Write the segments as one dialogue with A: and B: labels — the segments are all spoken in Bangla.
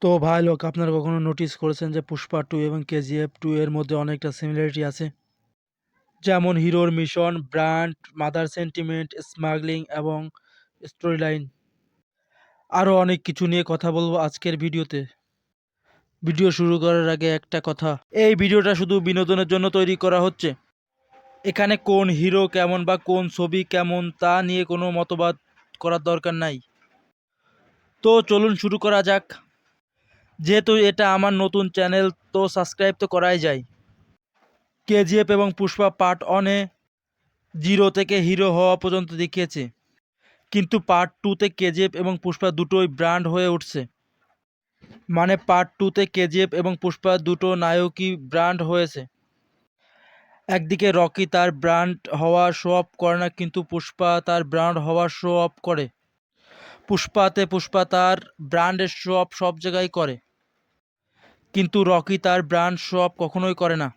A: তো ভাই লোক, আপনারা কখনো নোটিস করেছেন যে পুষ্পা টু এবং কেজিএফ টু এর মধ্যে অনেকটা সিমিলারিটি আছে? যেমন হিরোর mission, brand, mother sentiment, smuggling এবং স্টোরি লাইন। আরও অনেক কিছু নিয়ে কথা বলবো আজকের ভিডিওতে। ভিডিও শুরু করার আগে একটা কথা, এই ভিডিওটা শুধু বিনোদনের জন্য তৈরি করা হচ্ছে। এখানে কোন হিরো কেমন বা কোন ছবি কেমন তা নিয়ে কোনো মতবাদ করার দরকার নাই। তো চলুন শুরু করা যাক। যেহেতু এটা আমার নতুন চ্যানেল, তো সাবস্ক্রাইব তো করাই যায়। কেজিএফ এবং পুষ্পা পার্ট ওয়ানে জিরো থেকে হিরো হওয়া পর্যন্ত দেখিয়েছে, কিন্তু পার্ট টুতে কেজিএফ এবং পুষ্পা দুটোই ব্র্যান্ড হয়ে উঠছে। মানে পার্ট টুতে কেজিএফ এবং পুষ্পা দুটো নায়কই ব্র্যান্ড হয়েছে। একদিকে রকি তার ব্র্যান্ড হওয়া শো অফ করে না, কিন্তু পুষ্পা তার ব্র্যান্ড হওয়া শো অফ করে। পুষ্পা তার ব্র্যান্ডের শো অফ সব জায়গায় করে, কিন্তু রকি তার ব্র্যান্ড শো অফ কখনোই করে না।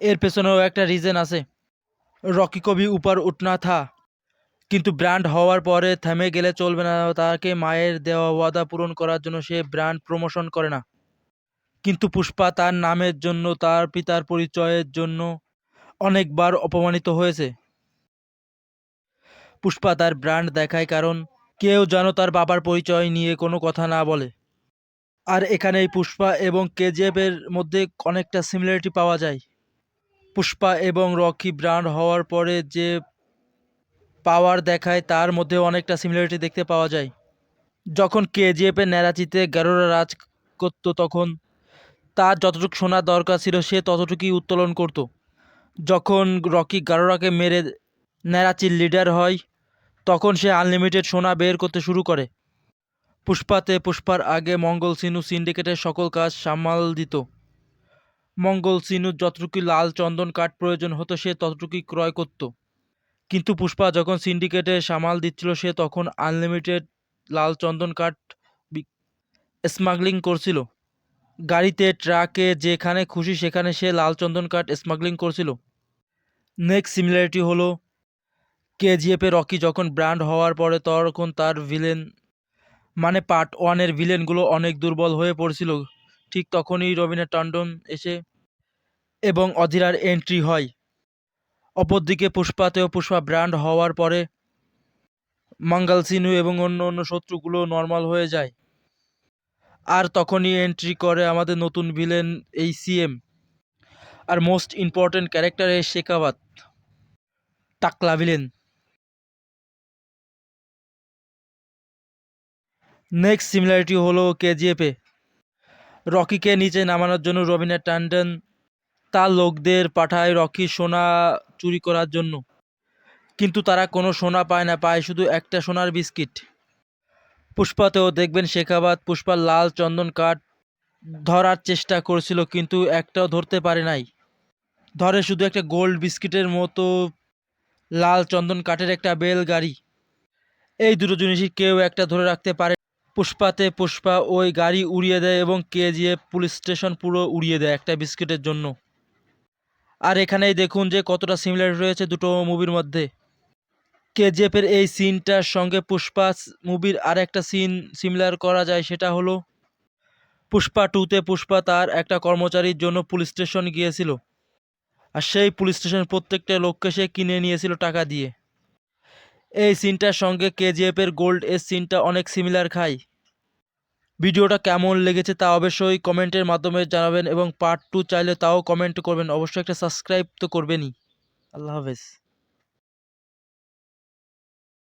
A: এর পেছনেও একটা রিজন আছে। রকি কবি উপর উঠনা থা, কিন্তু ব্র্যান্ড হওয়ার পরে থেমে গেলে চলবে না। তাকে মায়ের দেওয়া ওয়াদা পূরণ করার জন্য সে ব্র্যান্ড প্রমোশন করে না। কিন্তু পুষ্পা তার নামের জন্য, তার পিতার পরিচয়ের জন্য অনেকবার অপমানিত হয়েছে। পুষ্পা তার ব্র্যান্ড দেখায় কারণ কেউ যেন তার বাবার পরিচয় নিয়ে কোনো কথা না বলে। আর এখানে এই পুষ্পা এবং কেজিএফ এর মধ্যে অনেকটা সিমিলারিটি পাওয়া যায়। পুষ্পা এবং রকি ব্র্যান্ড হওয়ার পরে যে পাওয়ার দেখায় তার মধ্যে অনেকটা সিমিলারিটি দেখতে পাওয়া যায়। যখন কেজিএফ এর ন্যাড়াচিতে গারোরা রাজ করত, তখন তার যতটুকু সোনা দরকার ছিল সে ততটুকুই উত্তোলন করত। যখন রকি গারোরাকে মেরে ন্যাড়াচির লিডার হয়, তখন সে আনলিমিটেড সোনা বের করতে শুরু করে। পুষ্পার আগে মঙ্গল সিনু সিন্ডিকেটের সকল কাজ সামাল দিত। মঙ্গল সিনুর যতটুকু লাল চন্দন কাঠ প্রয়োজন হতো সে ততটুকুই ক্রয় করত। কিন্তু পুষ্পা যখন সিন্ডিকেটে সামাল দিচ্ছিল, সে তখন আনলিমিটেড লাল চন্দন কাঠ স্মাগলিং করছিল। গাড়িতে, ট্রাকে, যেখানে খুশি সেখানে সে লাল চন্দন কাঠ স্মাগলিং করছিল। নেক্সট সিমিলারিটি হলো কেজিএফে রকি যখন ব্র্যান্ড হওয়ার পরে তখন তার ভিলেন, মানে পার্ট ওয়ানের ভিলেনগুলো অনেক দুর্বল হয়ে পড়ছিল। ঠিক তখনই রবিনা টন্ডন এসে এবং অধীরার এন্ট্রি হয়। অপরদিকে পুষ্পা ব্র্যান্ড হওয়ার পরে মঙ্গল সিনু এবং অন্য অন্য শত্রুগুলো নর্মাল হয়ে যায়। আর তখনই এন্ট্রি করে আমাদের নতুন ভিলেন, এই সিএম। আর মোস্ট ইম্পর্টেন্ট ক্যারেক্টার এই শেখাওয়াত, টাকলা ভিলেন। নেক্সট সিমিলারিটি হলো কেজিএফে রকিকে নিচে নামানোর জন্য রবিনা ট্যান্ডন তার লোকদের পাঠায় রকি সোনা চুরি করার জন্য, কিন্তু তারা কোনো সোনা পায় না, পায় শুধু একটা সোনার বিস্কিট। পুষ্পাতেও দেখবেন শেখাওয়াত পুষ্পার লাল চন্দন কাঠ ধরার চেষ্টা করেছিল, কিন্তু একটাও ধরতে পারে নাই। ধরে শুধু একটা গোল্ড বিস্কিটের মতো লাল চন্দন কাঠের একটা বেল গাড়ি। এই দুটো জিনিসই কেউ একটা ধরে রাখতে পারে। পুষ্পা ওই গাড়ি উড়িয়ে দেয় এবং কেজিএফ পুলিশ স্টেশন পুরো উড়িয়ে দেয় একটা বিস্কিটের জন্য। আর এখানেই দেখুন যে কতটা সিমিলার রয়েছে দুটো মুভির মধ্যে। কেজিএফের এই সিনটার সঙ্গে পুষ্পা মুভির আর একটা সিন সিমিলার করা যায়, সেটা হলো পুষ্পা টুতে পুষ্পা তার একটা কর্মচারীর জন্য পুলিশ স্টেশন গিয়েছিল, আর সেই পুলিশ স্টেশন প্রত্যেকটা লোককে সে কিনে নিয়েছিল টাকা দিয়ে। এই সিনটার সঙ্গে কেজিএফের গোল্ড এর সিনটা অনেক সিমিলার খায়। ভিডিওটা কেমন লেগেছে তা অবশ্যই কমেন্টের মাধ্যমে জানাবেন, এবং পার্ট টু চাইলে তাও কমেন্ট করবেন। অবশ্যই একটা সাবস্ক্রাইব তো করবেনই। আল্লাহ হাফেজ।